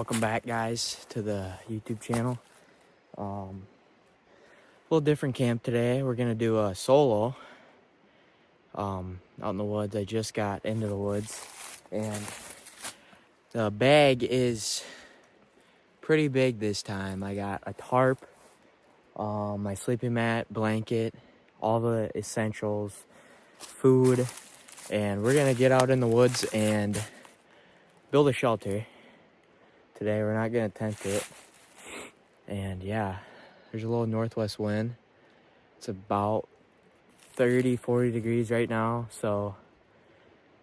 Welcome back, guys, to the YouTube channel. A little different camp today. We're gonna do a solo out in the woods. I just got into the woods, and the bag is pretty big this time. I got a tarp, my sleeping mat, blanket, all the essentials, food, and we're gonna get out in the woods and build a shelter. Today we're not gonna tent it. And yeah, there's a little northwest wind. It's about 30-40 degrees right now, so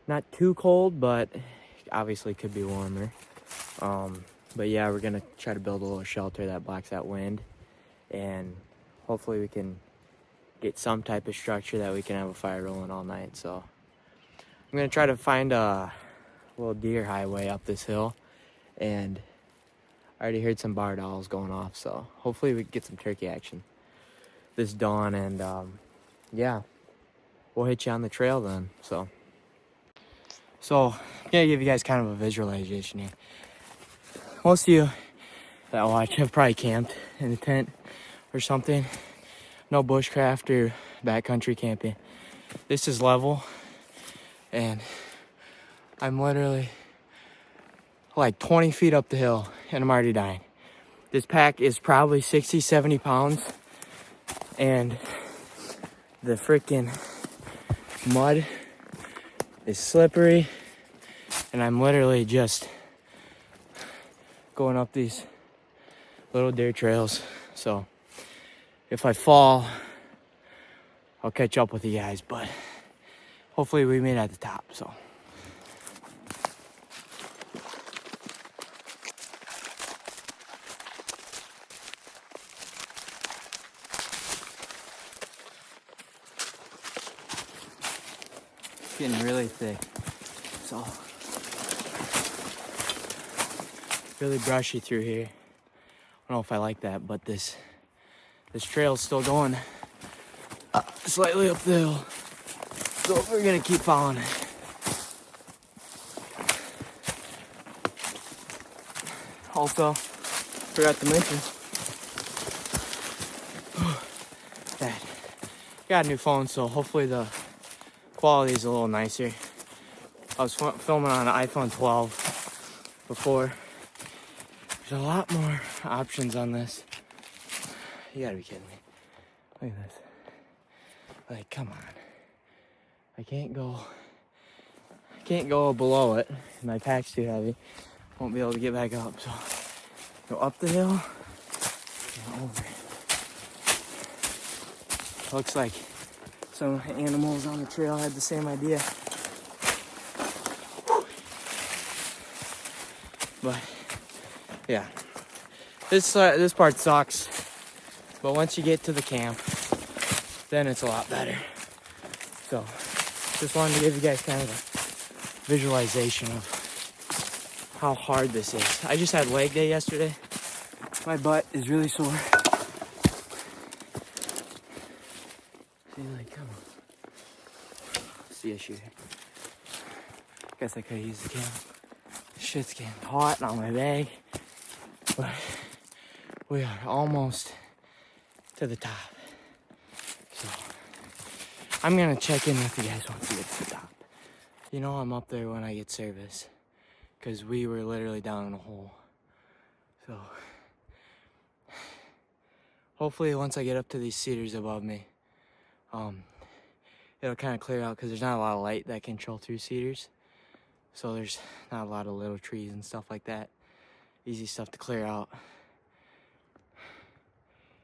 not too cold, but obviously could be warmer. But yeah, we're gonna try to build a little shelter that blocks that wind, and hopefully we can get some type of structure that we can have a fire rolling all night. So I'm gonna try to find a little deer highway up this hill, and I already heard some barred owls going off, so hopefully we can get some turkey action this dawn. And yeah, we'll hit you on the trail then. So I'm gonna give you guys kind of a visualization here. Most of you that watch have probably camped in a tent or something. No bushcraft or backcountry camping. This is level, and I'm literally like 20 feet up the hill and I'm already dying. This pack is probably 60-70 pounds, and the freaking mud is slippery, and I'm literally just going up these little dirt trails. So if I fall, I'll catch up with you guys, but hopefully we meet at the top. So it's getting really thick, so really brushy through here. I don't know if I like that, but this trail's still going slightly up the hill, so we're gonna keep following it. Also, forgot to mention that I got a new phone, so hopefully the quality is a little nicer. I was filming on an iPhone 12 before. There's a lot more options on this. You gotta be kidding me. Look at this. Like, come on. I can't go below it. My pack's too heavy. Won't be able to get back up, so go up the hill and over. Looks like some animals on the trail had the same idea. But yeah, this part sucks, but once you get to the camp, then it's a lot better. So just wanted to give you guys kind of a visualization of how hard this is. I just had leg day yesterday. My butt is really sore. See, like, come on. What's the issue here? Guess I could use the camp. Shit's getting hot on my bag, but we are almost to the top. So I'm gonna check in with you guys once we get to the top. You know I'm up there when I get service, because we were literally down in a hole. So hopefully once I get up to these cedars above me, it'll kind of clear out, because there's not a lot of light that can show through cedars. So there's not a lot of little trees and stuff like that. Easy stuff to clear out.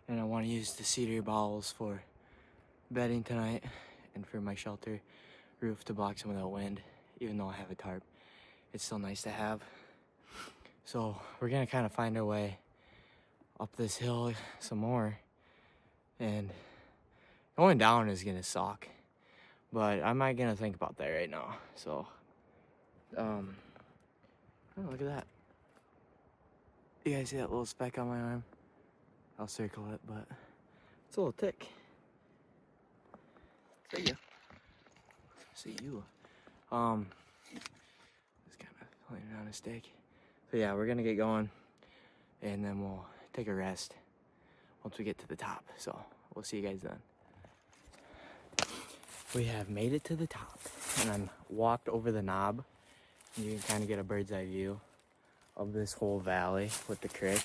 And I want to use the cedar bowels for bedding tonight and for my shelter roof to block some of that wind. Even though I have a tarp, it's still nice to have. So we're gonna kind of find our way up this hill some more. And going down is gonna suck, but I'm not gonna think about that right now. So oh, look at that. You guys see that little speck on my arm? I'll circle it, but it's a little tick. See ya. See you. Just kind of laying on a stake. But yeah, we're gonna get going and then we'll take a rest once we get to the top. So we'll see you guys then. We have made it to the top and I'm walked over the knob. And you can kind of get a bird's eye view of this whole valley with the creek.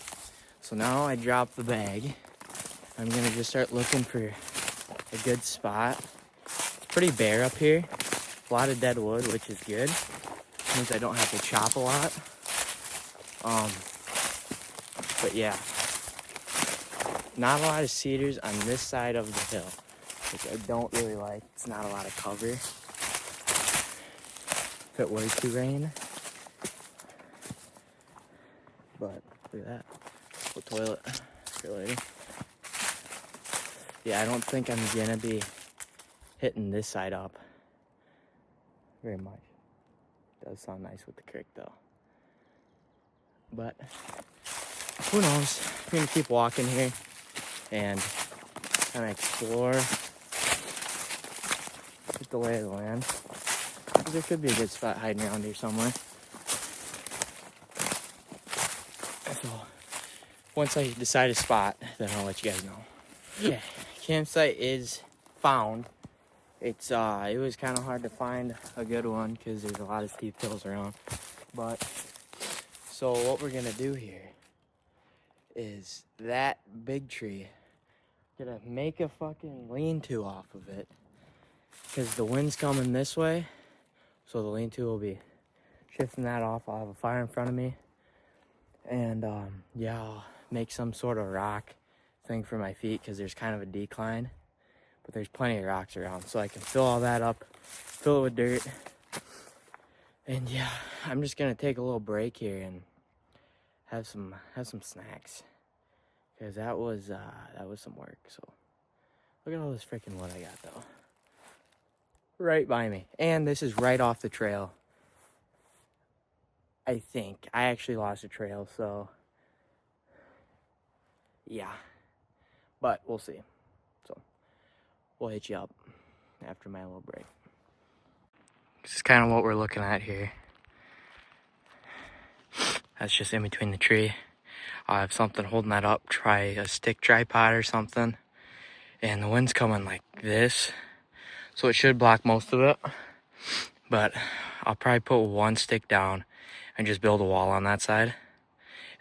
So now I drop the bag. I'm gonna just start looking for a good spot. It's pretty bare up here. A lot of dead wood, which is good. Means I don't have to chop a lot. But yeah, not a lot of cedars on this side of the hill, which I don't really like. It's not a lot of cover. If it were to rain. But look at that. Little toilet for later. Yeah, I don't think I'm gonna be hitting this side up very much. Does sound nice with the creek though. But who knows? I'm gonna keep walking here and kind of explore just the lay of the land. There could be a good spot hiding around here somewhere. So once I decide a spot, then I'll let you guys know. Okay, campsite is found. It was kind of hard to find a good one because there's a lot of steep hills around. But so what we're gonna do here is that big tree, gonna make a fucking lean-to off of it because the wind's coming this way. So the lean-to will be shifting that off. I'll have a fire in front of me. And yeah, I'll make some sort of rock thing for my feet because there's kind of a decline. But there's plenty of rocks around. So I can fill all that up, fill it with dirt. And yeah, I'm just gonna take a little break here and have some snacks. Because that was some work. So look at all this freaking wood I got though. Right by me. And this is right off the trail. I think. I actually lost a trail, so yeah. But we'll see. So we'll hit you up after my little break. This is kind of what we're looking at here. That's just in between the tree. I have something holding that up. Try a stick tripod or something. And the wind's coming like this, so it should block most of it. But I'll probably put one stick down and just build a wall on that side.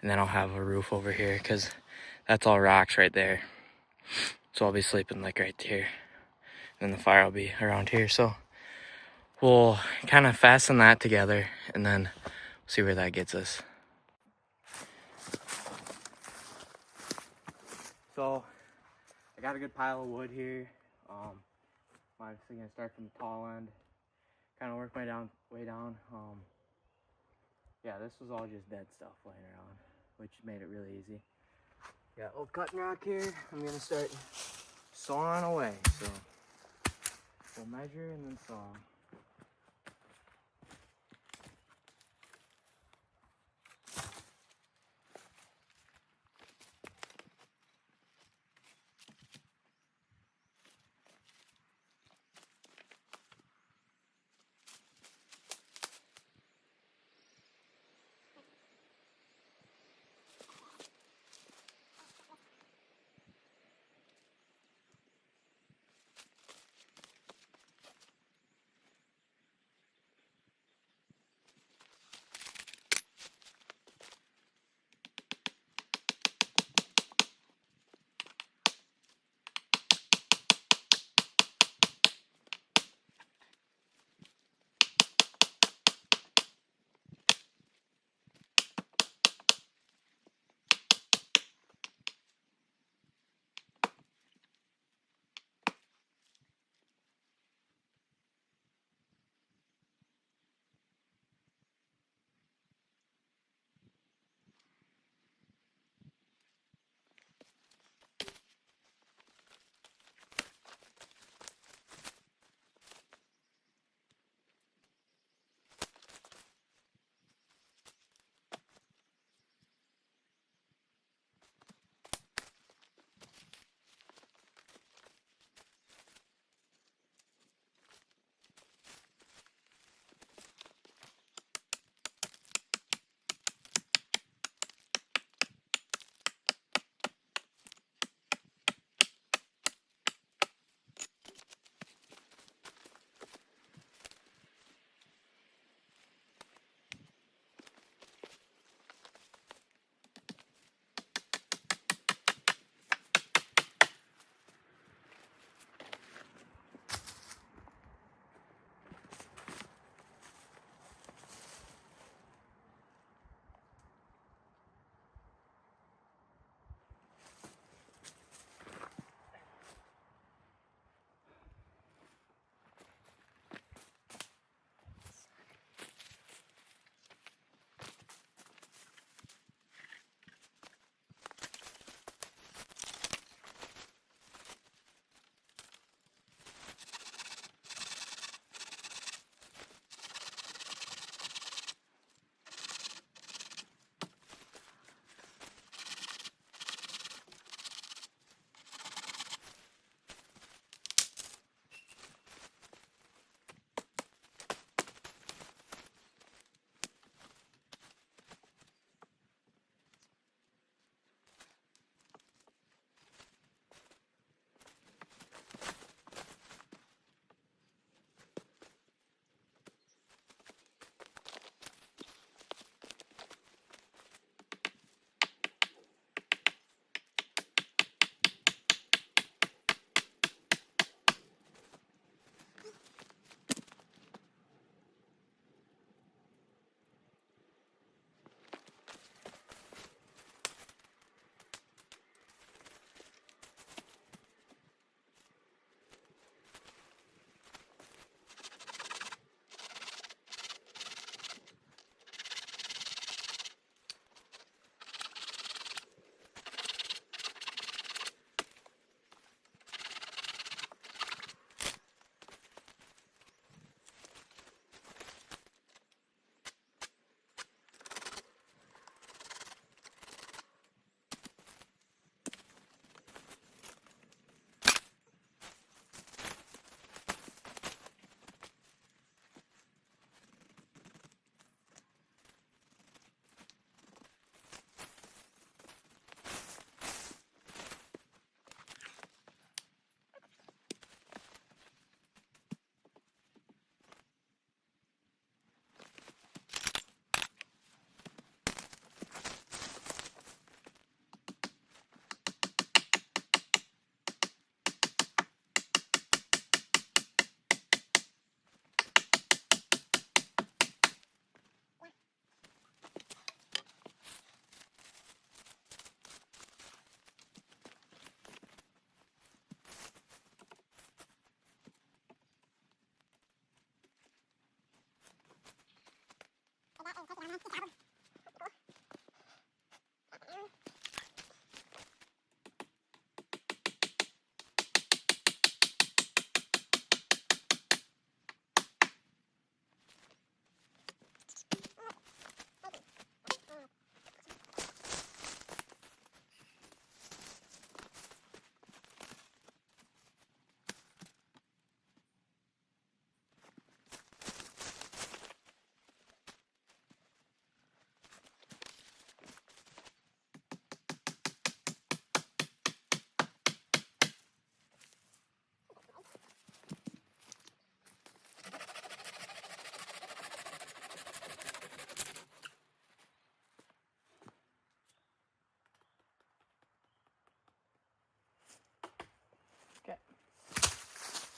And then I'll have a roof over here because that's all rocks right there. So I'll be sleeping like right here. And the fire will be around here. So we'll kind of fasten that together and then see where that gets us. So I got a good pile of wood here. I'm obviously gonna start from the tall end, kind of work my way down. Yeah, this was all just dead stuff laying around, which made it really easy. Got a little cutting rock here. I'm gonna start sawing away. So we'll measure and then saw.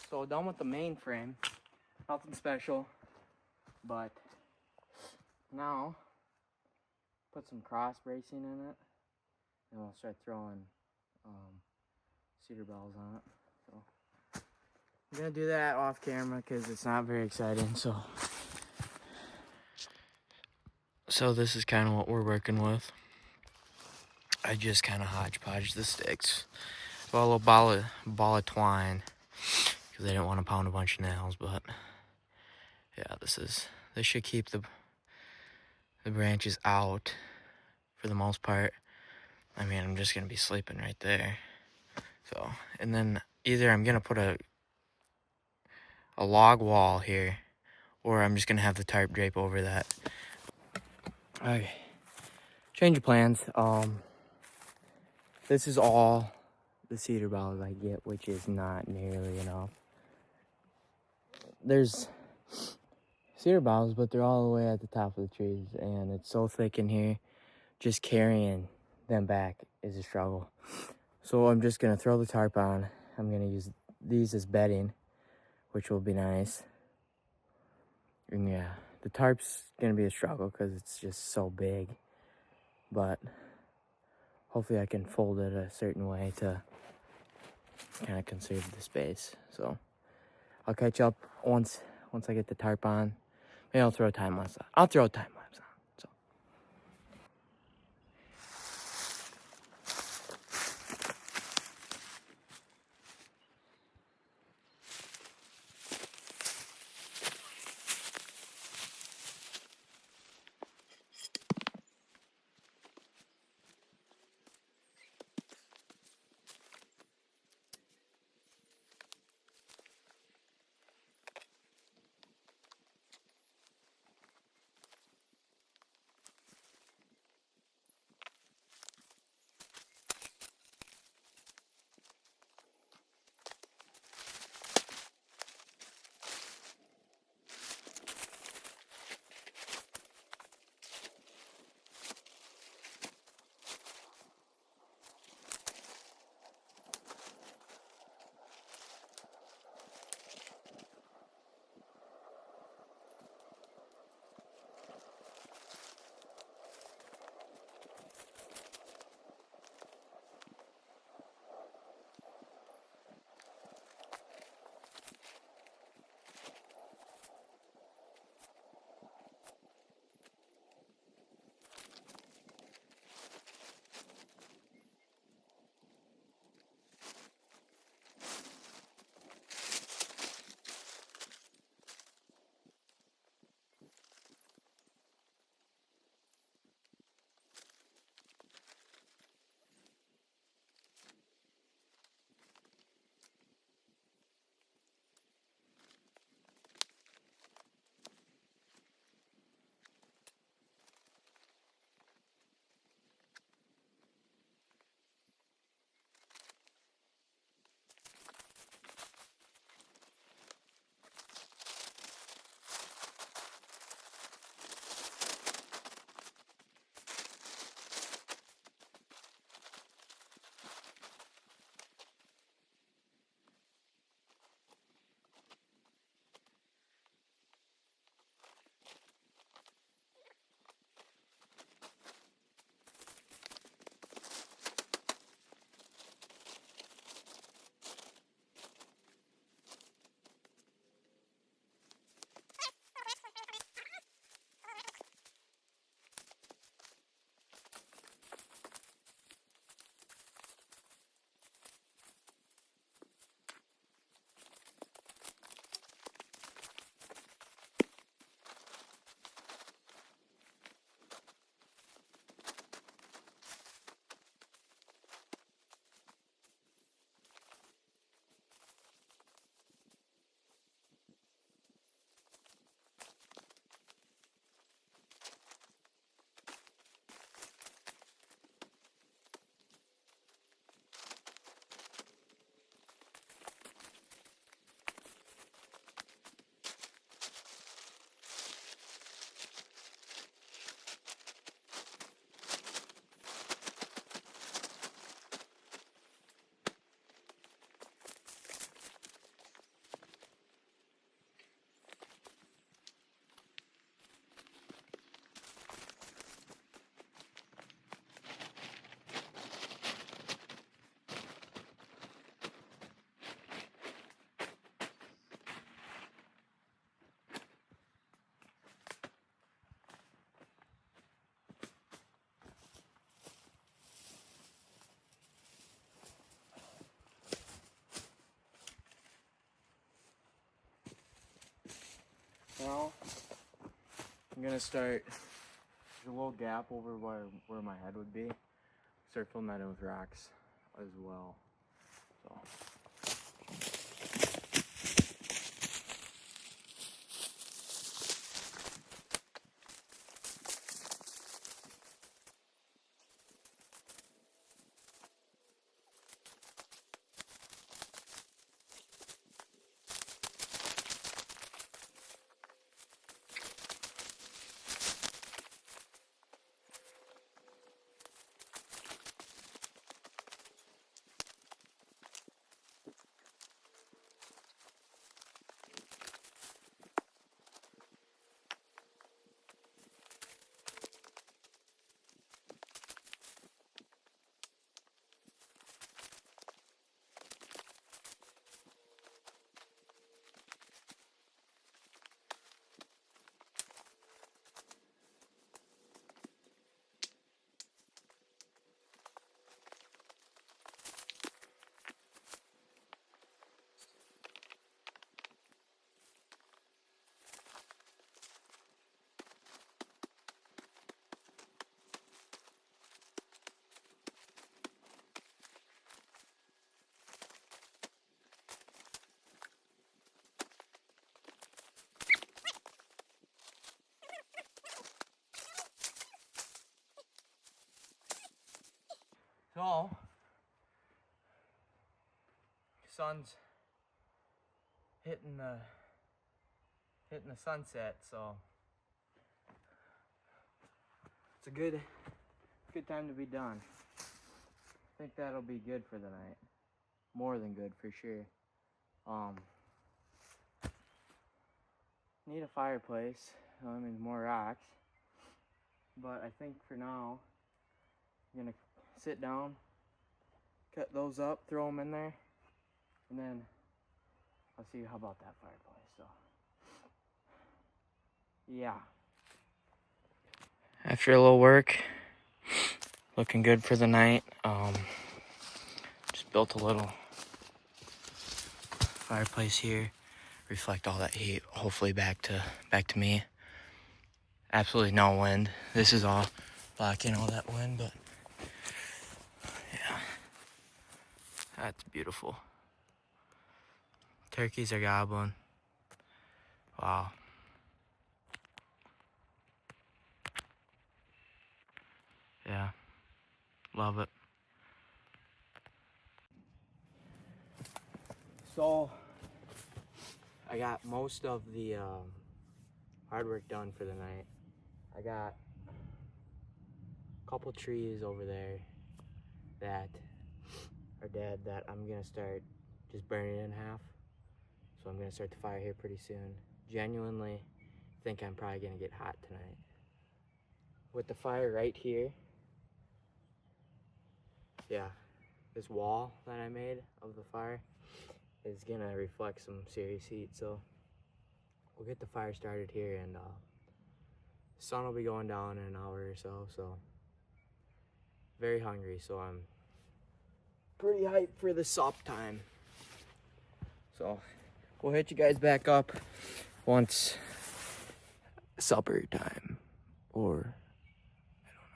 So done with the main frame. Nothing special. But now, put some cross bracing in it. And we'll start throwing cedar bells on it. So I'm gonna do that off camera because it's not very exciting. So this is kind of what we're working with. I just kind of hodgepodge the sticks. Well, a little ball of twine because I didn't want to pound a bunch of nails. But yeah, this should keep the branches out for the most part. I mean, I'm just gonna be sleeping right there. So, and then either I'm gonna put a log wall here, or I'm just gonna have the tarp drape over that. Okay, change of plans. This is all the cedar boughs I get, which is not nearly enough. There's cedar boughs, but they're all the way at the top of the trees, and it's so thick in here, just carrying them back is a struggle. So I'm just gonna throw the tarp on. I'm gonna use these as bedding, which will be nice. And yeah, the tarp's gonna be a struggle because it's just so big, but hopefully I can fold it a certain way to kind of conserve the space. So I'll catch up once I get the tarp on. Maybe I'll throw a time lapse on. I'll throw a time lapse on. So I'm gonna start, there's a little gap over where my head would be. Start filling that in with rocks as well. So. So, sun's hitting the sunset, so it's a good time to be done. I think that'll be good for the night. More than good for sure. Need a fireplace. I mean, more rocks. But I think for now, I'm gonna sit down, cut those up, throw them in there, and then I'll see how about that fireplace. So, yeah. After a little work, looking good for the night. Just built a little fireplace here, reflect all that heat, hopefully back to me. Absolutely no wind. This is all blocking all that wind, but yeah, that's beautiful. Turkeys are gobbling. Wow. Yeah, love it. So, I got most of the hard work done for the night. I got a couple trees over there that are dead that I'm gonna start just burning in half. So I'm gonna start the fire here pretty soon. Genuinely think I'm probably gonna get hot tonight. With the fire right here, yeah, this wall that I made of the fire is gonna reflect some serious heat. So we'll get the fire started here, and the sun will be going down in an hour or so. So very hungry, so I'm pretty hyped for the sup time. So we'll hit you guys back up once supper time, or I don't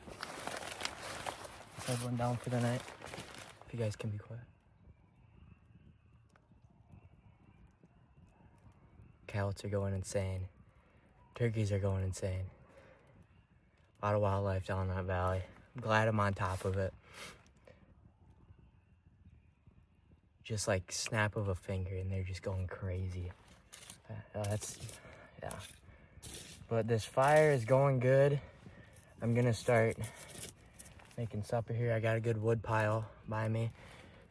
know. Is everyone down for the night? If you guys can be quiet. Coyotes are going insane. Turkeys are going insane. A lot of wildlife down that valley. I'm glad I'm on top of it. Just like snap of a finger and they're just going crazy. Yeah. But this fire is going good. I'm gonna start making supper here. I got a good wood pile by me.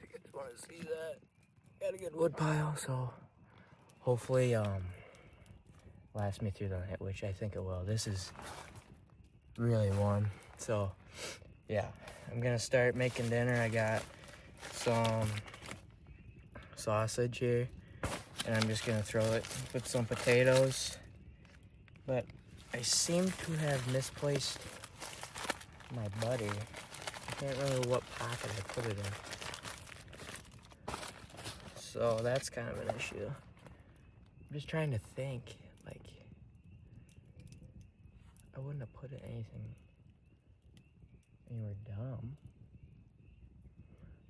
If you guys wanna see that, got a good wood pile, so hopefully last me through the night, which I think it will. This is really warm, so yeah, I'm gonna start making dinner. I got some sausage here, and I'm just gonna throw it with some potatoes, but I seem to have misplaced my butter. I can't remember what pocket I put it in, so that's kind of an issue. I'm just trying to think, like, I wouldn't have put anything anywhere dumb.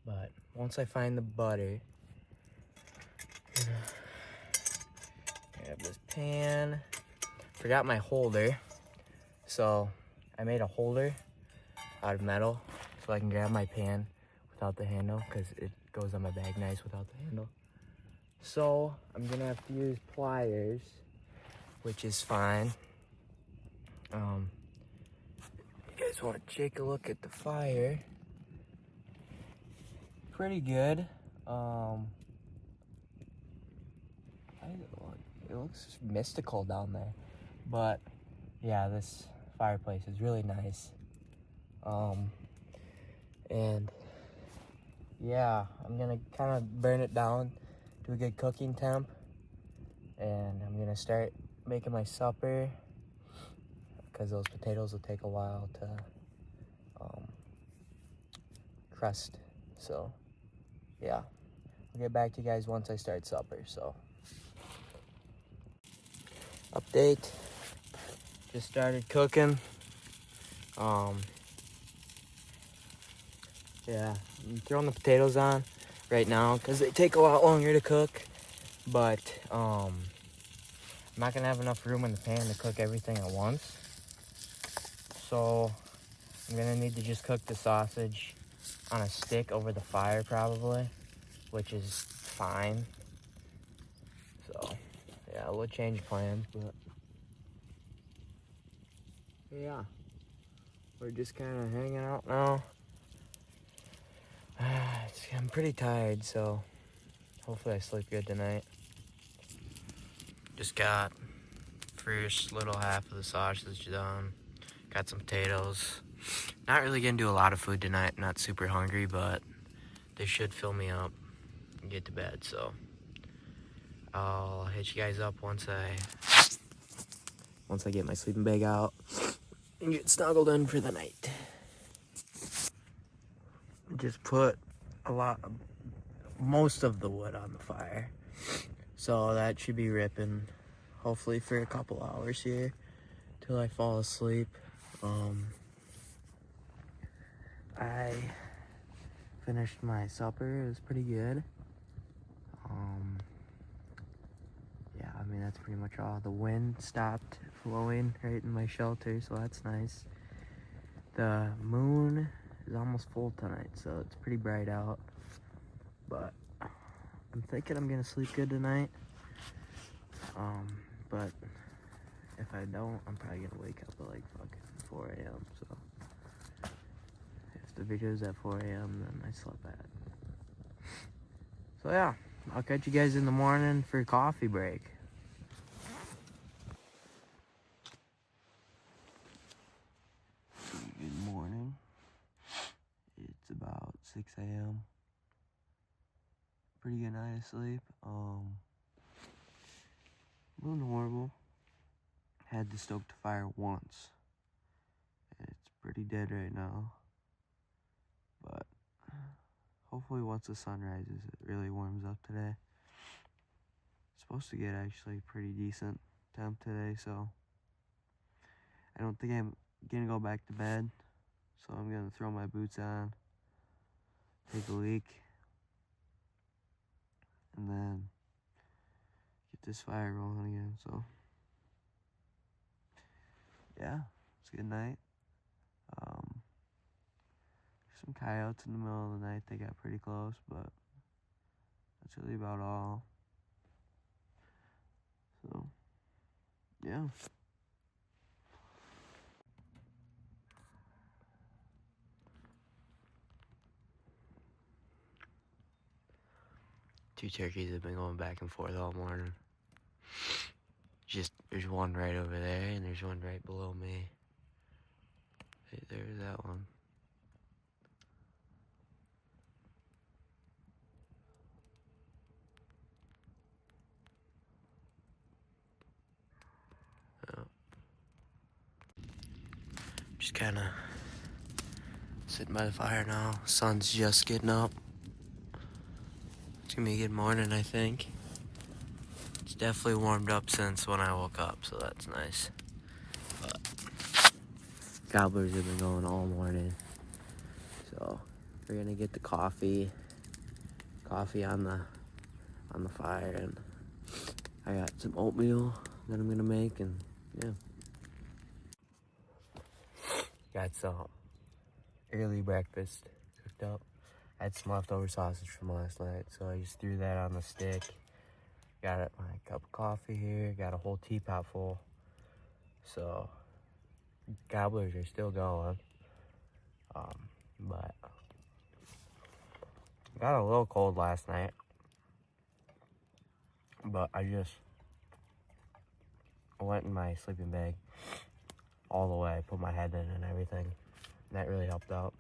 But once I find the butter, I'm gonna grab this pan. Forgot my holder, so I made a holder out of metal so I can grab my pan without the handle, because it goes on my bag nice without the handle. So I'm gonna have to use pliers, which is fine. You guys want to take a look at the fire? Pretty good. It looks mystical down there, but yeah, this fireplace is really nice. And yeah, I'm gonna kind of burn it down to a good cooking temp, and I'm gonna start making my supper, because those potatoes will take a while to crust. So yeah, I'll get back to you guys once I start supper. So update, just started cooking. Yeah, I'm throwing the potatoes on right now because they take a lot longer to cook, but I'm not gonna have enough room in the pan to cook everything at once. So I'm gonna need to just cook the sausage on a stick over the fire probably, which is fine. So yeah, we'll change plans, but yeah, we're just kind of hanging out now. I'm pretty tired, so hopefully I sleep good tonight. Just got first little half of the sausage done. Got some potatoes. Not really gonna do a lot of food tonight. Not super hungry, but they should fill me up and get to bed. So I'll hit you guys up once I get my sleeping bag out and get snuggled in for the night. Just put most of the wood on the fire, so that should be ripping hopefully for a couple hours here till I fall asleep. I finished my supper. It was pretty good. Yeah, I mean, that's pretty much all. The wind stopped blowing right in my shelter, so that's nice. The moon is almost full tonight, so it's pretty bright out. But I'm thinking I'm gonna sleep good tonight. But if I don't, I'm probably gonna wake up at like fucking 4 a.m. So if the video's at 4 a.m., then I slept bad. So yeah, I'll catch you guys in the morning for coffee break. Good morning. It's about 6 a.m. Pretty good night of sleep. A little horrible. Had to stoke the fire once. It's pretty dead right now. But hopefully once the sun rises, it really warms up today. It's supposed to get actually pretty decent temp today, so I don't think I'm gonna go back to bed. So I'm gonna throw my boots on, take a leak, and then get this fire rolling again. So yeah, it's a good night. Some coyotes in the middle of the night. They got pretty close, but that's really about all. So yeah. Two turkeys have been going back and forth all morning. There's one right over there, and there's one right below me. Hey, there's that one. Oh. Just kind of sitting by the fire now. Sun's just getting up. It's gonna be a good morning, I think. It's definitely warmed up since when I woke up, so that's nice. But gobblers have been going all morning. So we're gonna get the coffee on the fire, and I got some oatmeal that I'm gonna make, and yeah. Got some early breakfast cooked up. I had some leftover sausage from last night, so I just threw that on the stick. Got my cup of coffee here, got a whole teapot full. So gobblers are still going. But got a little cold last night. But I went in my sleeping bag all the way, put my head in and everything. That really helped out.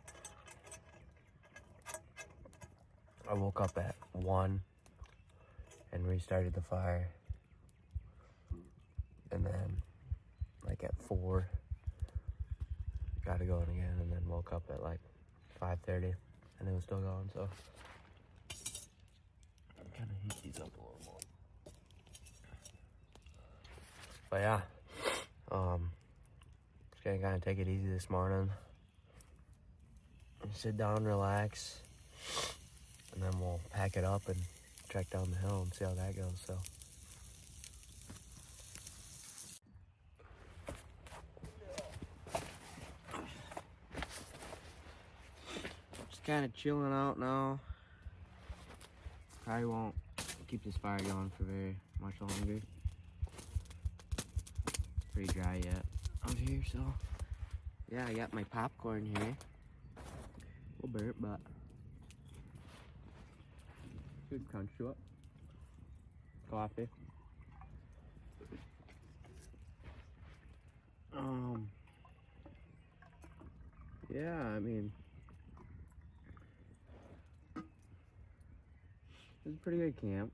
I woke up at 1 and restarted the fire. And then, like at 4, got it going again, and then woke up at like 5:30 and it was still going, so. I'm kind of heat these up a little more. But yeah, just gonna kind of take it easy this morning. Sit down, relax, and then we'll pack it up and trek down the hill and see how that goes, so. Just kind of chilling out now. Probably won't keep this fire going for very much longer. It's pretty dry yet out here, so. Yeah, I got my popcorn here. A little burnt, but good crunch to it. Coffee. Yeah, I mean, it's a pretty good camp.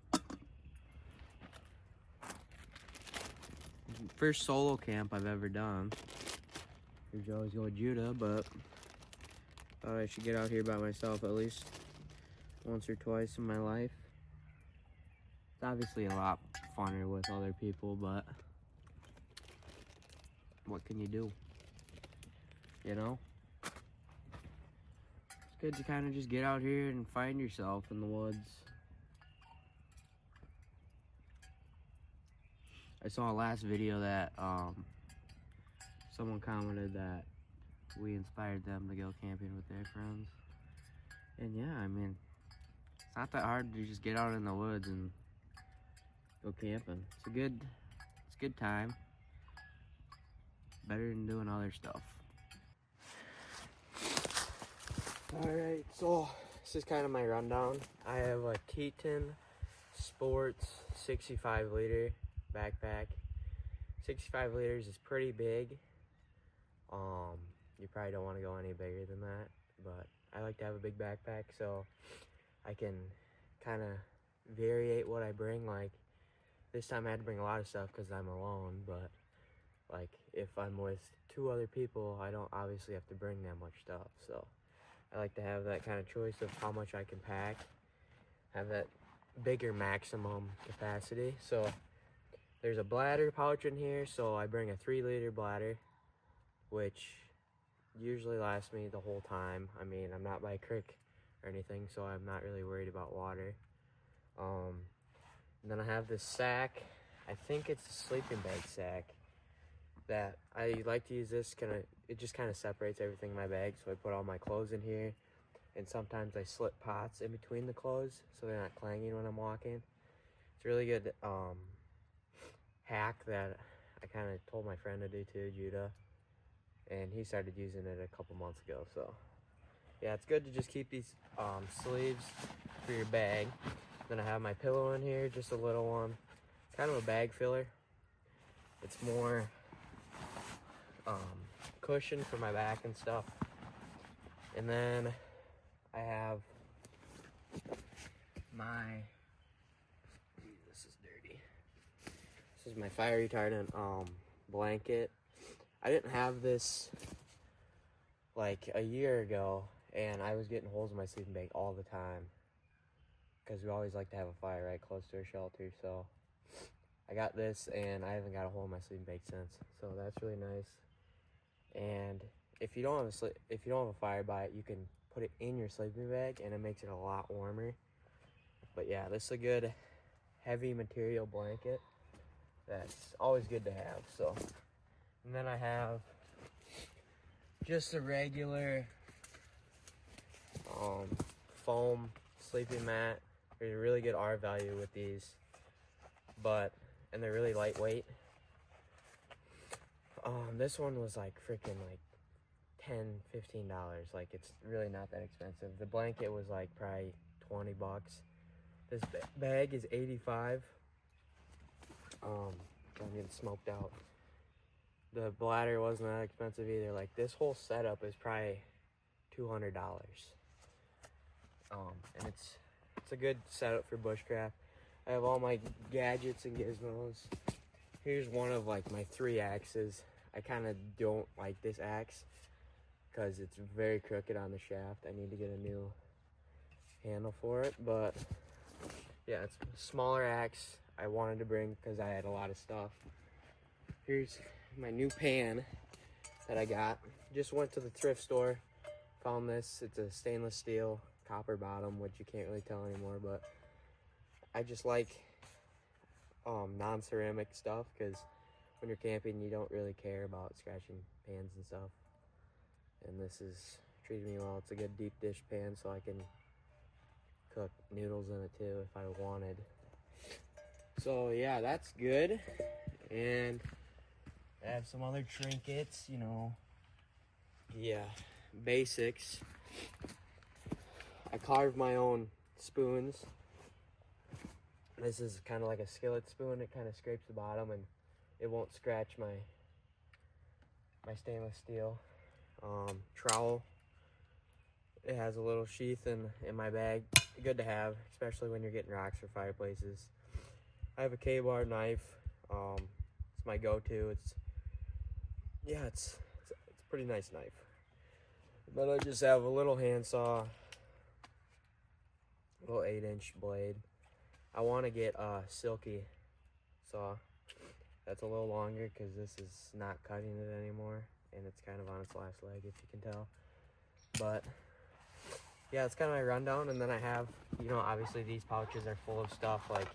First solo camp I've ever done. Usually always go with Judah, but thought I should get out here by myself at least once or twice in my life. It's obviously a lot funner with other people, but what can you do? You know? It's good to kind of just get out here and find yourself in the woods. I saw a last video that someone commented that we inspired them to go camping with their friends. And yeah, I mean, it's not that hard to just get out in the woods and go camping. It's a good time. Better than doing other stuff. Alright, so this is kind of my rundown. I have a Teton Sports 65 liter backpack. 65 liters is pretty big. You probably don't want to go any bigger than that, but I like to have a big backpack so I can kind of variate what I bring. Like this time I had to bring a lot of stuff because I'm alone, but like if I'm with 2 other people, I don't obviously have to bring that much stuff. So I like to have that kind of choice of how much I can pack, have that bigger maximum capacity. So there's a bladder pouch in here, so I bring a 3-liter bladder, which usually lasts me the whole time. I mean, I'm not by a creek or anything, so I'm not really worried about water. And then I have this sack. I think it's a sleeping bag sack that I like to use. This it just kind of separates everything in my bag, so I put all my clothes in here, and sometimes I slip pots in between the clothes so they're not clanging when I'm walking. It's a really good hack that I kind of told my friend to do too, Judah, and he started using it a couple months ago. So yeah, it's good to just keep these sleeves for your bag. Then I have my pillow in here, just a little one. It's kind of a bag filler. It's more cushion for my back and stuff. And then I have this is dirty. This is my fire retardant blanket. I didn't have this like a year ago, and I was getting holes in my sleeping bag all the time because we always like to have a fire right close to our shelter. So I got this and I haven't got a hole in my sleeping bag since. So that's really nice. And if you don't have a fire by it, you can put it in your sleeping bag and it makes it a lot warmer. But yeah, this is a good heavy material blanket that's always good to have. So, and then I have just a regular foam sleeping mat. There's a really good R value with these, and they're really lightweight. This one was like freaking like $10-15. Like, it's really not that expensive. The blanket was like probably $20. This bag is $85. I'm getting smoked out. The bladder wasn't that expensive either. Like, this whole setup is probably $200. And it's a good setup for bushcraft. I have all my gadgets and gizmos. Here's one of like my 3 axes. I kind of don't like this axe because it's very crooked on the shaft. I need to get a new handle for it, but yeah, it's a smaller axe I wanted to bring because I had a lot of stuff. Here's my new pan that I got. Just went to the thrift store, found this. It's a stainless steel copper bottom, which you can't really tell anymore, but I just like non-ceramic stuff because when you're camping you don't really care about scratching pans and stuff, and this is treating me well. It's a good deep dish pan, so I can cook noodles in it too if I wanted. So yeah, that's good. And I have some other trinkets, you know, basics. I carved my own spoons. This is kind of like a skillet spoon. It kind of scrapes the bottom and it won't scratch my stainless steel. Trowel. It has a little sheath in my bag. Good to have, especially when you're getting rocks for fireplaces. I have a K-bar knife. It's my go-to. It's a pretty nice knife. Then I just have a little handsaw, a little 8-inch blade. I want to get a silky saw that's a little longer because this is not cutting it anymore, and it's kind of on its last leg, if you can tell. But yeah, it's kind of my rundown. And then I have, you know, obviously these pouches are full of stuff. Like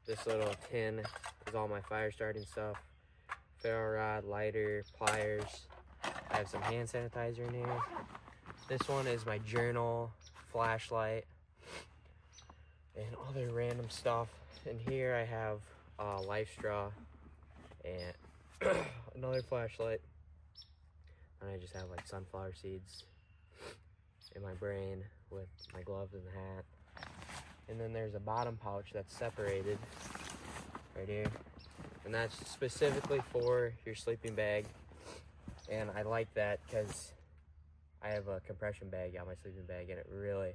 this little tin is all my fire starting stuff. Ferro rod, lighter, pliers. I have some hand sanitizer in here. This one is my journal, flashlight, and other random stuff. And here I have life straw and another flashlight. And I just have like sunflower seeds in my brain with my gloves and the hat. And then there's a bottom pouch that's separated right here. And that's specifically for your sleeping bag. And I like that because I have a compression bag on my sleeping bag and it really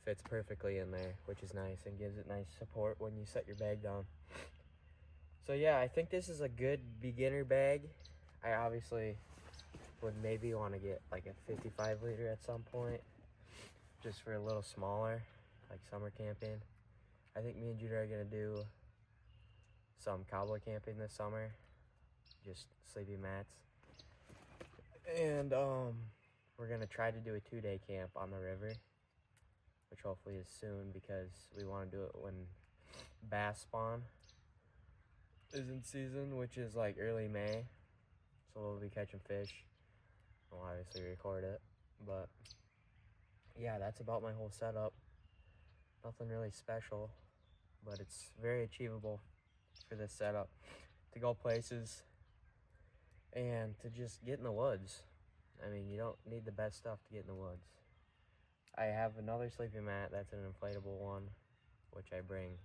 fits perfectly in there, which is nice and gives it nice support when you set your bag down. So yeah, I think this is a good beginner bag. I obviously would maybe want to get like a 55 liter at some point, just for a little smaller, like summer camping. I think me and Judah are gonna do some cowboy camping this summer, just sleeping mats. And we're gonna try to do a 2-day camp on the river, which hopefully is soon because we want to do it when bass spawn is in season, which is like early May. So we'll be catching fish. We'll obviously record it, but yeah, that's about my whole setup. Nothing really special, but it's very achievable for this setup to go places and to just get in the woods. I mean, you don't need the best stuff to get in the woods. I have another sleeping mat that's an inflatable one, which I bring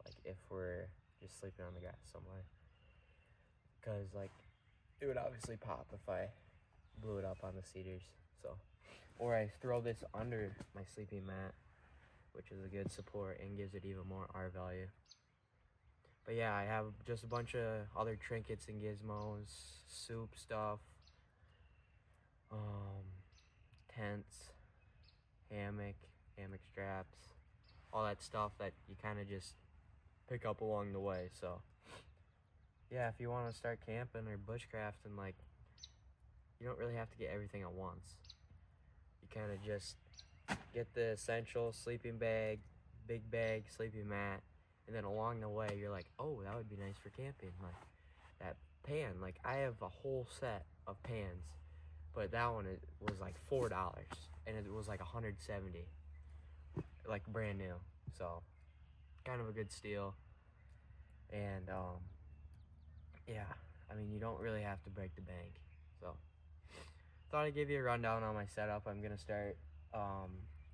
like if we're just sleeping on the grass somewhere, because like it would obviously pop if I blew it up on the cedars. So, or I throw this under my sleeping mat, which is a good support and gives it even more R value. But yeah, I have just a bunch of other trinkets and gizmos, soup stuff, tents, hammock straps, all that stuff that you kind of just pick up along the way. So yeah, if you want to start camping or bushcrafting, like, you don't really have to get everything at once. You kind of just get the essential sleeping bag, big bag, sleeping mat, and then along the way you're like, oh, that would be nice for camping. Like that pan, like I have a whole set of pans, but that one was like $4, and it was like 170, like brand new. So kind of a good steal. And yeah, I mean, you don't really have to break the bank. So thought I'd give you a rundown on my setup. I'm gonna start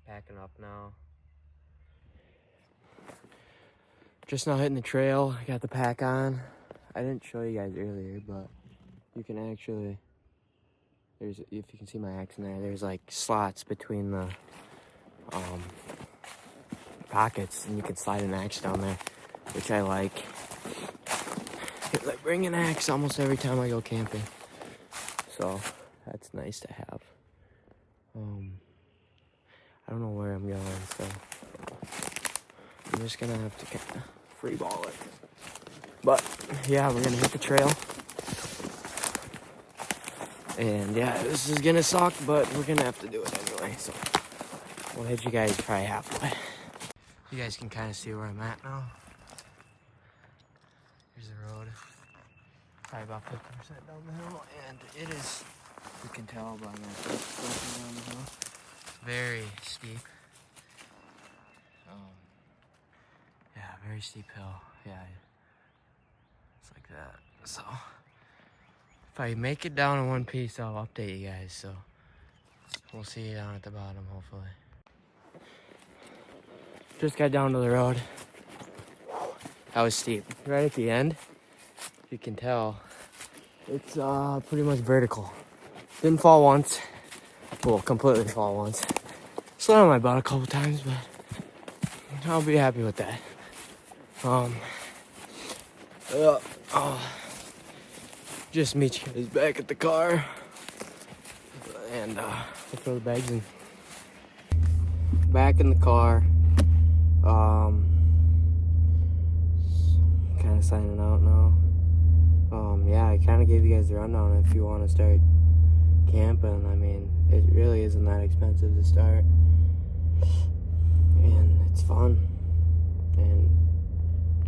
packing up now. Just now hitting the trail. I got the pack on. I didn't show you guys earlier, but you can actually, if you can see my axe in there, there's like slots between the pockets, and you can slide an axe down there, which I like. I bring an axe almost every time I go camping, so that's nice to have. I don't know where I'm going, so I'm just gonna have to kind of free ball it. But yeah, we're gonna hit the trail, and yeah, this is gonna suck, but we're gonna have to do it anyway. So we'll hit you guys probably halfway. You guys can kind of see where I'm at now. Here's the road. Probably about 50% down the hill, and it is, you can tell by my foot down the hill, very steep. Yeah, very steep hill. Yeah, it's like that. So if I make it down in one piece, I'll update you guys. So we'll see you down at the bottom, hopefully. Just got down to the road. That was steep. Right at the end, you can tell it's pretty much vertical. Didn't fall once. Well, completely fall once. Slid on my butt a couple times, but I'll be happy with that. Just meet you guys back at the car, and we'll throw the bags in. Back in the car. Kind of signing out now. Yeah, I kind of gave you guys the rundown. If you want to start camping, I mean, it really isn't that expensive to start, and it's fun. And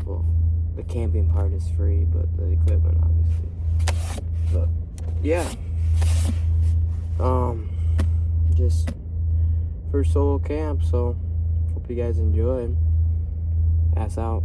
well, the camping part is free, but the equipment obviously. But yeah, just first solo camp, so hope you guys enjoyed. Ass out.